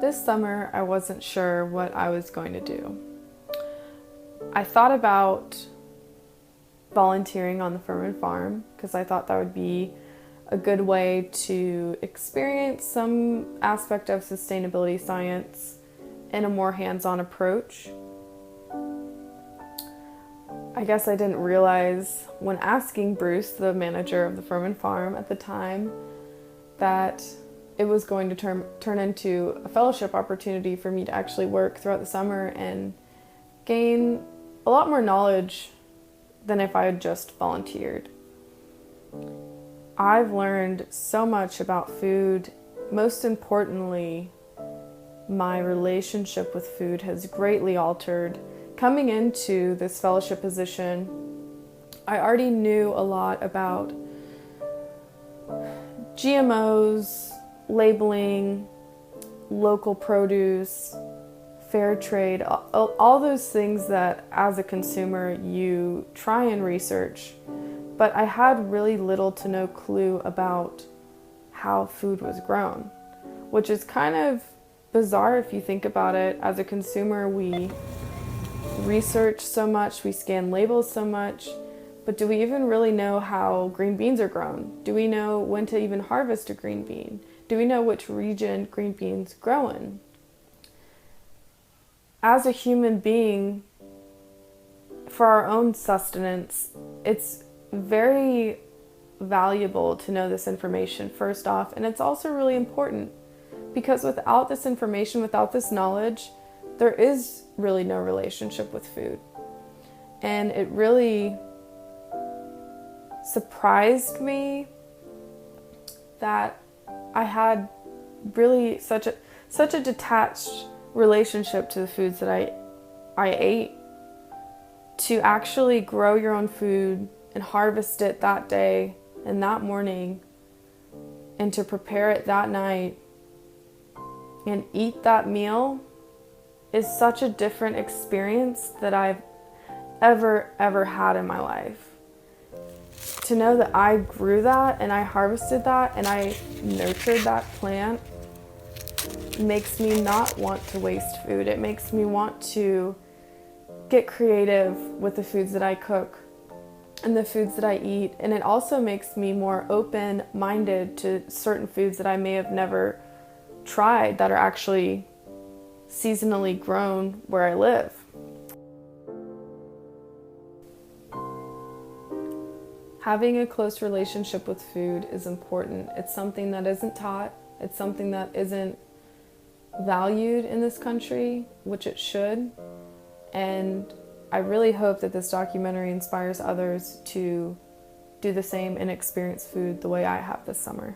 This summer, I wasn't sure what I was going to do. I thought about volunteering on the Furman farm because I thought that would be a good way to experience some aspect of sustainability science in a more hands-on approach. I guess I didn't realize when asking Bruce, the manager of the Furman farm at the time, that it was going to turn into a fellowship opportunity for me to actually work throughout the summer and gain a lot more knowledge than if I had just volunteered. I've learned so much about food. Most importantly, my relationship with food has greatly altered. Coming into this fellowship position, I already knew a lot about GMOs, labeling, local produce, fair trade, all those things that as a consumer you try and research. But I had really little to no clue about how food was grown, which is kind of bizarre if you think about it. As a consumer, we research so much, we scan labels so much, but do we even really know how green beans are grown? Do we know when to even harvest a green bean? Do we know which region green beans grow in? As a human being, for our own sustenance, it's very valuable to know this information first off, and it's also really important because without this information, without this knowledge, there is really no relationship with food. And it really surprised me that I had really such a detached relationship to the foods that I ate. To actually grow your own food and harvest it that day and that morning, and to prepare it that night and eat that meal is such a different experience that I've ever had in my life. To know that I grew that and I harvested that and I nurtured that plant makes me not want to waste food. It makes me want to get creative with the foods that I cook and the foods that I eat. And it also makes me more open-minded to certain foods that I may have never tried that are actually seasonally grown where I live. Having a close relationship with food is important. It's something that isn't taught. It's something that isn't valued in this country, which it should. And I really hope that this documentary inspires others to do the same and experience food the way I have this summer.